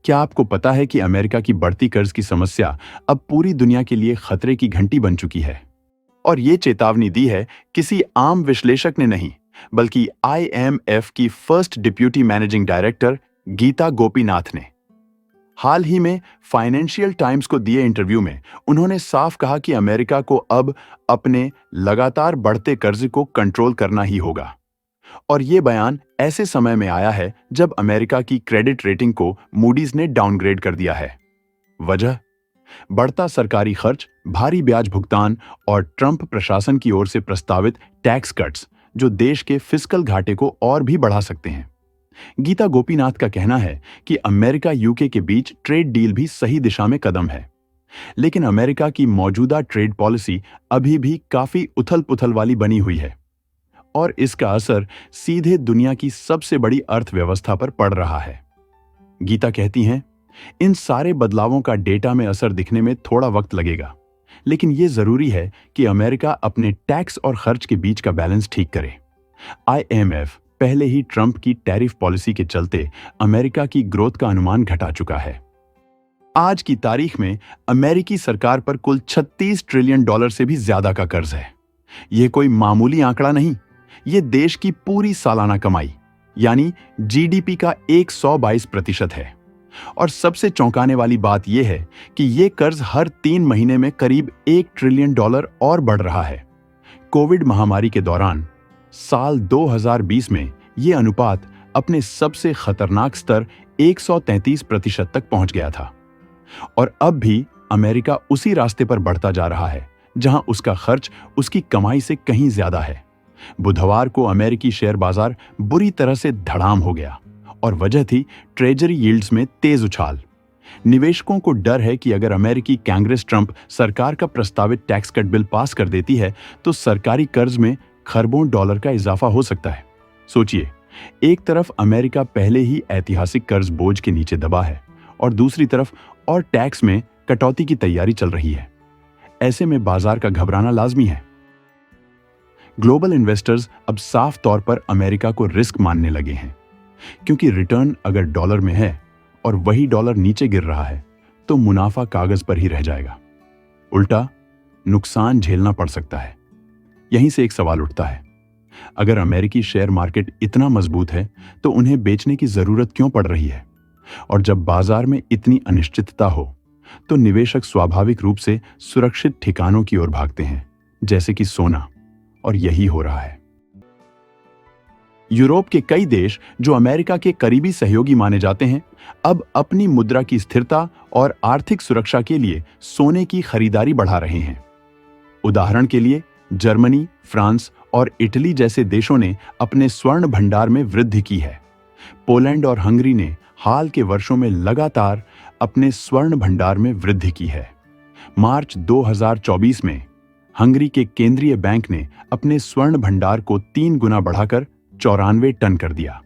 क्या आपको पता है कि अमेरिका की बढ़ती कर्ज की समस्या अब पूरी दुनिया के लिए खतरे की घंटी बन चुकी है? और ये चेतावनी दी है किसी आम विश्लेषक ने नहीं, बल्कि IMF की first deputy managing director Gita Gopinath ने। हाल ही में फाइनेंशियल टाइम्स को दिए इंटरव्यू में उन्होंने साफ कहा कि अमेरिका को अब अपने लगातार बढ़ते कर्ज को कंट्रोल करना ही होगा। और ये बयान ऐसे समय में आया है जब अमेरिका की क्रेडिट रेटिंग को मूडीज ने डाउनग्रेड कर दिया है। वजह? बढ़ता सरकारी खर्च, भारी ब्याज भुगतान और ट्रंप प्रशासन की ओर से प्रस्तावित टैक्स कट्स, जो देश के फिस्कल घाटे को और भी बढ़ा सकते हैं। गीता गोपीनाथ का कहना है कि अमेरिका यूके के बीच ट्रेड डील भी सही दिशा में कदम है, लेकिन अमेरिका की मौजूदा ट्रेड पॉलिसी अभी भी काफी उथल-पुथल वाली बनी हुई है और इसका असर सीधे दुनिया की सबसे बड़ी अर्थव्यवस्था पर पड़ रहा है। गीता कहती हैं, इन सारे बदलावों का डेटा में असर दिखने में थोड़ा वक्त लगेगा, लेकिन यह जरूरी है कि अमेरिका अपने टैक्स और खर्च के बीच का बैलेंस ठीक करे। IMF पहले ही ट्रंप की टैरिफ पॉलिसी के चलते अमेरिका की ग्रोथ का अनुमान घटा चुका है। आज की तारीख में अमेरिकी सरकार पर कुल $36 ट्रिलियन से भी ज्यादा का कर्ज है। यह कोई मामूली आंकड़ा नहीं, यह देश की पूरी सालाना कमाई यानी GDP का 122% है। और सबसे चौंकाने वाली बात यह है कि यह कर्ज हर 3 महीने में करीब $1 ट्रिलियन और बढ़ रहा है। कोविड महामारी के दौरान साल 2020 में यह अनुपात अपने सबसे खतरनाक स्तर 133% तक पहुंच गया था। और अब भी अमेरिका उसी रास्ते पर बढ़ता जा रहा है जहां उसका खर्च उसकी कमाई से कहीं ज्यादा है। बुधवार को अमेरिकी शेयर बाजार बुरी तरह से धड़ाम हो गया और वजह थी ट्रेजरी यील्ड्स में तेज उछाल। निवेशकों को डर है कि अगर अमेरिकी कांग्रेस ट्रंप सरकार का प्रस्तावित टैक्स कट बिल पास कर देती है तो सरकारी कर्ज में खरबों डॉलर का इजाफा हो सकता है। सोचिए, एक तरफ अमेरिका पहले ही ऐतिहासिक कर्ज बोझ के नीचे दबा है और दूसरी तरफ और टैक्स में कटौती की तैयारी चल रही है। ऐसे में बाजार का घबराना लाजमी है। ग्लोबल इन्वेस्टर्स अब साफ तौर पर अमेरिका को रिस्क मानने लगे हैं, क्योंकि रिटर्न अगर डॉलर में है और वही डॉलर नीचे गिर रहा है तो मुनाफा कागज पर ही रह जाएगा, उल्टा नुकसान झेलना पड़ सकता है। यहीं से एक सवाल उठता है, अगर अमेरिकी शेयर मार्केट इतना मजबूत है तो उन्हें बेचने की जरूरत क्यों पड़ रही है? और जब बाजार में इतनी अनिश्चितता हो तो निवेशक स्वाभाविक रूप से सुरक्षित ठिकानों की ओर भागते हैं, जैसे कि सोना, और यही हो रहा है। यूरोप के कई देश जो अमेरिका के करीबी सहयोगी माने जाते हैं, अब अपनी मुद्रा की स्थिरता और आर्थिक सुरक्षा के लिए सोने की खरीदारी बढ़ा रहे हैं। उदाहरण के लिए जर्मनी, फ्रांस और इटली जैसे देशों ने अपने स्वर्ण भंडार में वृद्धि की है। पोलैंड और हंगरी ने हाल के वर्षों में लगातार अपने स्वर्ण भंडार में वृद्धि की है। मार्च 2024 में हंगरी के केंद्रीय बैंक ने अपने स्वर्ण भंडार को 3 गुना बढ़ाकर 94 टन कर दिया।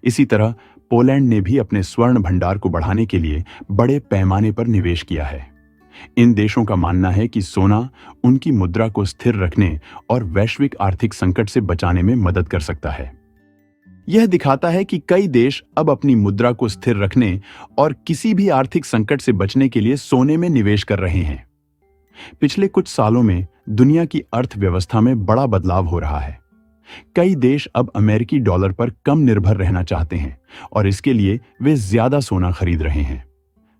इसी तरह पोलैंड ने भी अपने स्वर्ण भंडार को बढ़ाने के लिए बड़े पैमाने पर निवेश किया है। इन देशों का मानना है कि सोना उनकी मुद्रा को स्थिर रखने और वैश्विक आर्थिक संकट से बचाने में मदद कर सकता है। यह दिखाता है कि कई देश अब अपनी मुद्रा को स्थिर रखने और किसी भी आर्थिक संकट से बचने के लिए सोने में निवेश कर रहे हैं। पिछले कुछ सालों में दुनिया की अर्थव्यवस्था में बड़ा बदलाव हो रहा है। कई देश अब अमेरिकी डॉलर पर कम निर्भर रहना चाहते हैं और इसके लिए वे ज्यादा सोना खरीद रहे हैं।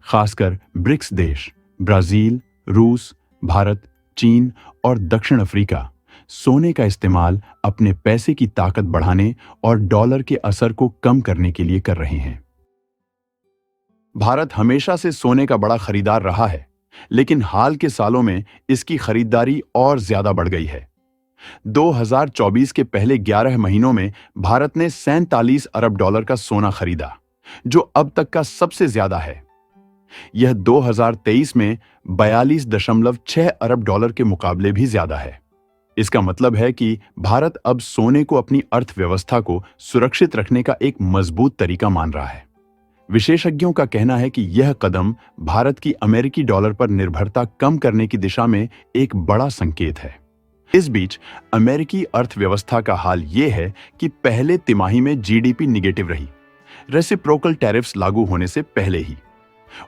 खासकर ब्रिक्स देश ब्राजील, रूस, भारत, चीन और दक्षिण अफ्रीका सोने का इस्तेमाल अपने पैसे की ताकत बढ़ाने और डॉलर के असर को कम करने के लिए कर रहे हैं। भारत हमेशा से सोने का बड़ा खरीदार रहा है, लेकिन हाल के सालों में इसकी खरीदारी और ज्यादा बढ़ गई है। 2024 के पहले 11 महीनों में भारत ने $47 अरब का सोना खरीदा, जो अब तक का सबसे ज्यादा है। यह 2023 में $42.6 अरब के मुकाबले भी ज्यादा है। इसका मतलब है कि भारत अब सोने को अपनी अर्थव्यवस्था को सुरक्षित रखने का एक मजबूत तरीका मान रहा है। विशेषज्ञों का कहना है कि यह कदम भारत की अमेरिकी डॉलर पर निर्भरता कम करने की दिशा में एक बड़ा संकेत है। इस बीच अमेरिकी अर्थव्यवस्था का हाल यह है कि पहले तिमाही में GDP निगेटिव रही, रेसिप्रोकल टैरिफ्स लागू होने से पहले ही।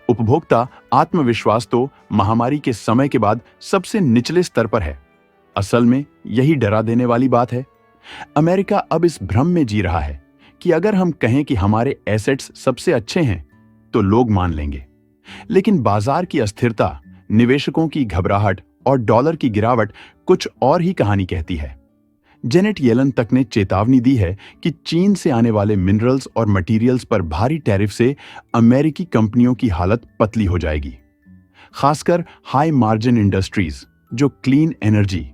उपभोक्ता आत्मविश्वास तो महामारी के समय के बाद सबसे निचले स्तर पर है। असल में यही डरा देने वाली बात है। अमेरिका अब इस भ्रम में जी रहा है कि अगर हम कहें कि हमारे एसेट्स सबसे अच्छे हैं तो लोग मान लेंगे, लेकिन बाजार की अस्थिरता, निवेशकों की घबराहट और डॉलर की गिरावट कुछ और ही कहानी कहती है। जेनेट येलन तक ने चेतावनी दी है कि चीन से आने वाले मिनरल्स और मटेरियल्स पर भारी टैरिफ से अमेरिकी कंपनियों की हालत पतली हो जाएगी, खासकर हाई मार्जिन इंडस्ट्रीज जो क्लीन एनर्जी,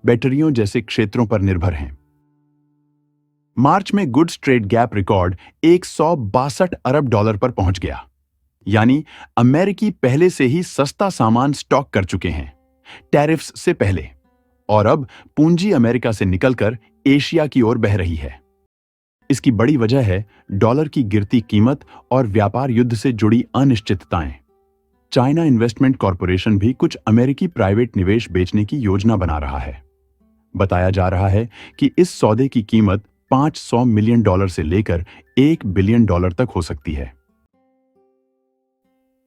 बैटरियों जैसे क्षेत्रों पर निर्भर हैं। मार्च में गुड्स ट्रेड गैप रिकॉर्ड 162 अरब डॉलर पर पहुंच गया, यानी अमेरिकी पहले से ही सस्ता सामान स्टॉक कर चुके हैं टैरिफ्स से पहले, और अब पूंजी अमेरिका से निकलकर एशिया की ओर बह रही है। इसकी बड़ी वजह है डॉलर की गिरती कीमत और व्यापार युद्ध से जुड़ी अनिश्चितताएं। चाइना इन्वेस्टमेंट कॉरपोरेशन भी कुछ अमेरिकी प्राइवेट निवेश बेचने की योजना बना रहा है। बताया जा रहा है कि इस सौदे की कीमत $500 मिलियन से लेकर $1 बिलियन तक हो सकती है।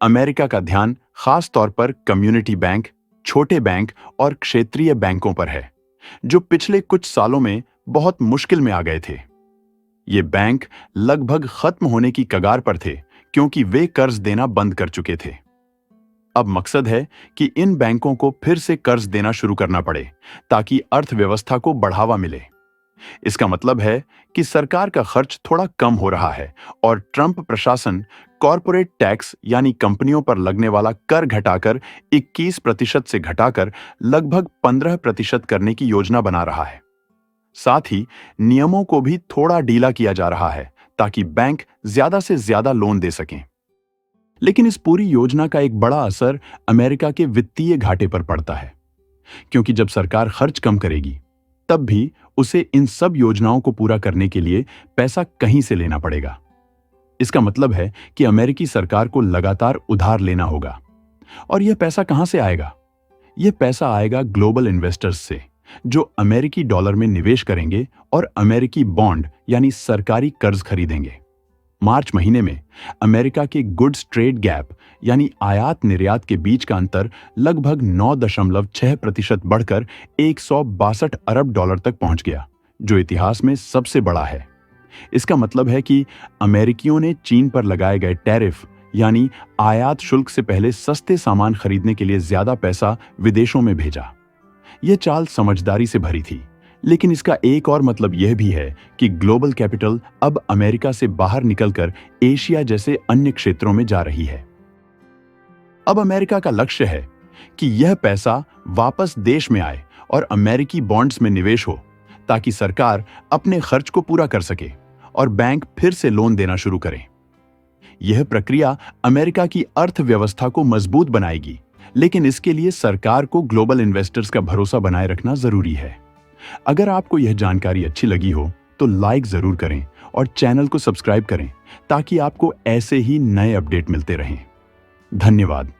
अमेरिका का ध्यान खास तौर पर कम्युनिटी बैंक, छोटे बैंक और क्षेत्रीय बैंकों पर है, जो पिछले कुछ सालों में बहुत मुश्किल में आ गए थे। ये बैंक लगभग खत्म होने की कगार पर थे क्योंकि वे कर्ज देना बंद कर चुके थे। अब मकसद है कि इन बैंकों को फिर से कर्ज देना शुरू करना पड़े ताकि अर्थव्यवस्था को बढ़ावा मिले। इसका मतलब है कि सरकार का खर्च थोड़ा कम हो रहा है और ट्रंप प्रशासन कॉरपोरेट टैक्स यानी कंपनियों पर लगने वाला कर घटाकर 21% से घटाकर लगभग 15% करने की योजना बना रहा है। साथ ही नियमों को भी थोड़ा ढीला किया जा रहा है ताकि बैंक ज्यादा से ज्यादा लोन दे सकें। लेकिन इस पूरी योजना का एक बड़ा असर अमेरिका के वित्तीय घाटे पर पड़ता है, क्योंकि जब सरकार खर्च कम करेगी तब भी उसे इन सब योजनाओं को पूरा करने के लिए पैसा कहीं से लेना पड़ेगा। इसका मतलब है कि अमेरिकी सरकार को लगातार उधार लेना होगा। और यह पैसा कहां से आएगा? यह पैसा आएगा ग्लोबल इन्वेस्टर्स से, जो अमेरिकी डॉलर में निवेश करेंगे और अमेरिकी बॉन्ड यानी सरकारी कर्ज खरीदेंगे। मार्च महीने में अमेरिका के गुड्स ट्रेड गैप यानी आयात निर्यात के बीच का अंतर लगभग 9.6% बढ़कर 162 अरब डॉलर तक पहुंच गया, जो इतिहास में सबसे बड़ा है। इसका मतलब है कि अमेरिकियों ने चीन पर लगाए गए टैरिफ यानी आयात शुल्क से पहले सस्ते सामान खरीदने के लिए ज्यादा पैसा विदेशों में भेजा। यह चाल समझदारी से भरी थी, लेकिन इसका एक और मतलब यह भी है कि ग्लोबल कैपिटल अब अमेरिका से बाहर निकलकर एशिया जैसे अन्य क्षेत्रों में जा रही है। अब अमेरिका का लक्ष्य है कि यह पैसा वापस देश में आए और अमेरिकी बॉन्ड्स में निवेश हो, ताकि सरकार अपने खर्च को पूरा कर सके और बैंक फिर से लोन देना शुरू करें। यह प्रक्रिया अमेरिका की अर्थव्यवस्था को मजबूत बनाएगी, लेकिन इसके लिए सरकार को ग्लोबल इन्वेस्टर्स का भरोसा बनाए रखना जरूरी है। अगर आपको यह जानकारी अच्छी लगी हो तो लाइक जरूर करें और चैनल को सब्सक्राइब करें ताकि आपको ऐसे ही नए अपडेट मिलते रहें। धन्यवाद।